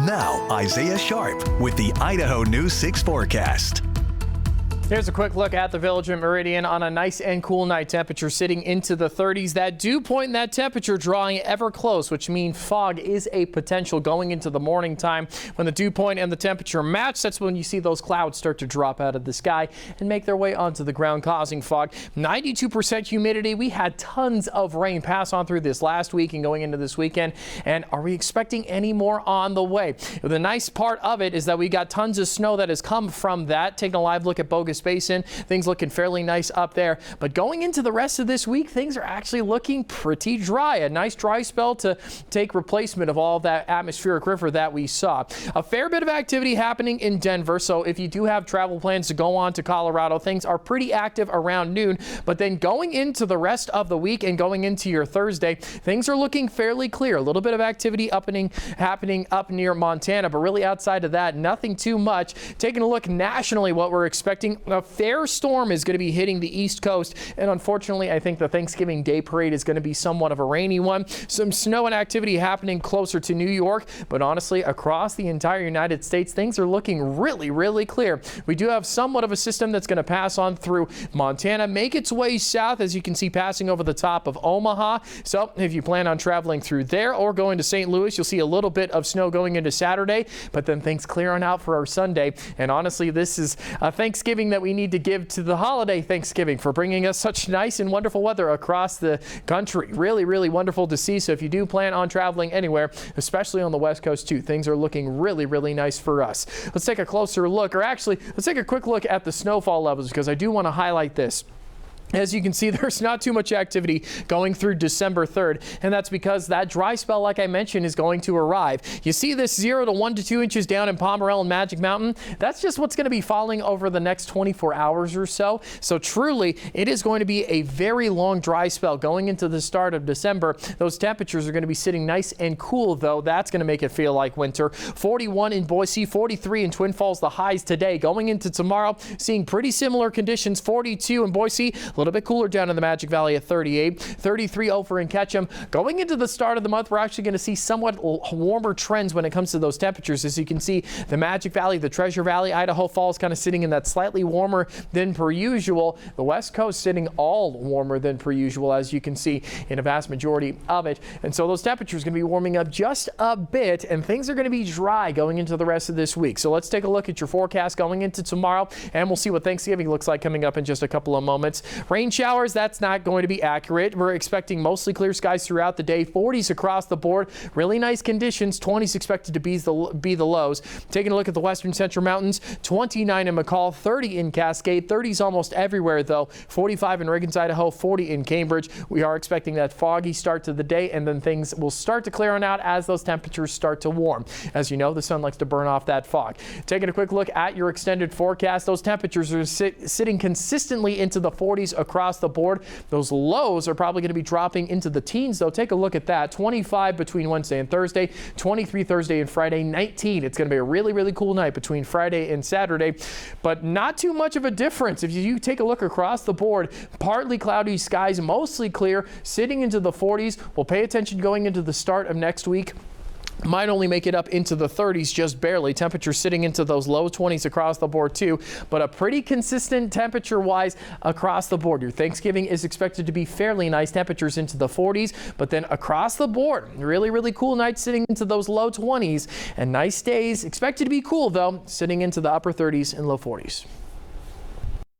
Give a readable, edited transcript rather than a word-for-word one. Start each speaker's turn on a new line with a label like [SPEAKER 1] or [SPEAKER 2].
[SPEAKER 1] Now, Isaiah Sharp with the Idaho News 6 forecast.
[SPEAKER 2] Here's a quick look at the Village of Meridian on a nice and cool night. Temperature sitting into the 30s. That dew point in that temperature drawing ever close, which means fog is a potential going into the morning time. When the dew point and the temperature match, that's when you see those clouds start to drop out of the sky and make their way onto the ground, causing fog. 92% humidity. We had tons of rain pass on through this last week and going into this weekend. And are we expecting any more on the way? The nice part of it is that we got tons of snow that has come from that. Taking a live look at Bogus Basin, things looking fairly nice up there. But going into the rest of this week, things are actually looking pretty dry. A nice dry spell to take replacement of all of that atmospheric river that we saw. A fair bit of activity happening in Denver. So if you do have travel plans to go on to Colorado, things are pretty active around noon. But then going into the rest of the week and going into your Thursday, things are looking fairly clear. A little bit of activity happening up near Montana, but really outside of that, nothing too much. Taking a look nationally, what we're expecting. A fair storm is going to be hitting the East Coast, and unfortunately I think the Thanksgiving Day parade is going to be somewhat of a rainy one. Some snow and activity happening closer to New York, but honestly across the entire United States things are looking really clear. We do have somewhat of a system that's going to pass on through Montana, make its way south, as you can see, passing over the top of Omaha. So if you plan on traveling through there or going to St. Louis, you'll see a little bit of snow going into Saturday, but then things clear on out for our Sunday. And honestly, this is a Thanksgiving that we need to give to the holiday Thanksgiving for bringing us such nice and wonderful weather across the country. Really wonderful to see. So if you do plan on traveling anywhere, especially on the West Coast too, things are looking really nice for us. Let's take a closer look, or actually let's take a quick look at the snowfall levels, because I do want to highlight this. As you can see, there's not too much activity going through December 3rd, and that's because that dry spell, like I mentioned, is going to arrive. You see this 0 to 1 to 2 inches down in Pomerelle and Magic Mountain. That's just what's going to be falling over the next 24 hours or so. So truly, it is going to be a very long dry spell going into the start of December. Those temperatures are going to be sitting nice and cool, though. That's going to make it feel like winter. 41 in Boise, 43 in Twin Falls, the highs today. Going into tomorrow, seeing pretty similar conditions. 42 in Boise. A little bit cooler down in the Magic Valley at 38, 33 over in Ketchum. Going into the start of the month, we're actually going to see somewhat warmer trends when it comes to those temperatures. As you can see, the Magic Valley, the Treasure Valley, Idaho Falls kind of sitting in that slightly warmer than per usual. The West Coast sitting all warmer than per usual, as you can see in a vast majority of it. And so those temperatures are going to be warming up just a bit, and things are going to be dry going into the rest of this week. So let's take a look at your forecast going into tomorrow, and we'll see what Thanksgiving looks like coming up in just a couple of moments. Rain showers, that's not going to be accurate. We're expecting mostly clear skies throughout the day. 40s across the board. Really nice conditions. 20s expected to be the lows. Taking a look at the western central mountains, 29 in McCall, 30 in Cascade, 30s almost everywhere though. 45 in Riggins, Idaho, 40 in Cambridge. We are expecting that foggy start to the day, and then things will start to clear on out as those temperatures start to warm. As you know, the sun likes to burn off that fog. Taking a quick look at your extended forecast, those temperatures are sitting consistently into the 40s across the board. Those lows are probably going to be dropping into the teens, though. Take a look at that. 25 between Wednesday and Thursday, 23 Thursday and Friday, 19. It's going to be a really cool night between Friday and Saturday, but not too much of a difference. If you take a look across the board, partly cloudy skies, mostly clear, sitting into the 40s. We'll pay attention going into the start of next week. Might only make it up into the 30s just barely. Temperatures sitting into those low 20s across the board too, but a pretty consistent temperature wise across the board. Your Thanksgiving is expected to be fairly nice. Temperatures into the 40s, but then across the board, really cool nights sitting into those low 20s, and nice days expected to be cool though, sitting into the upper 30s and low 40s.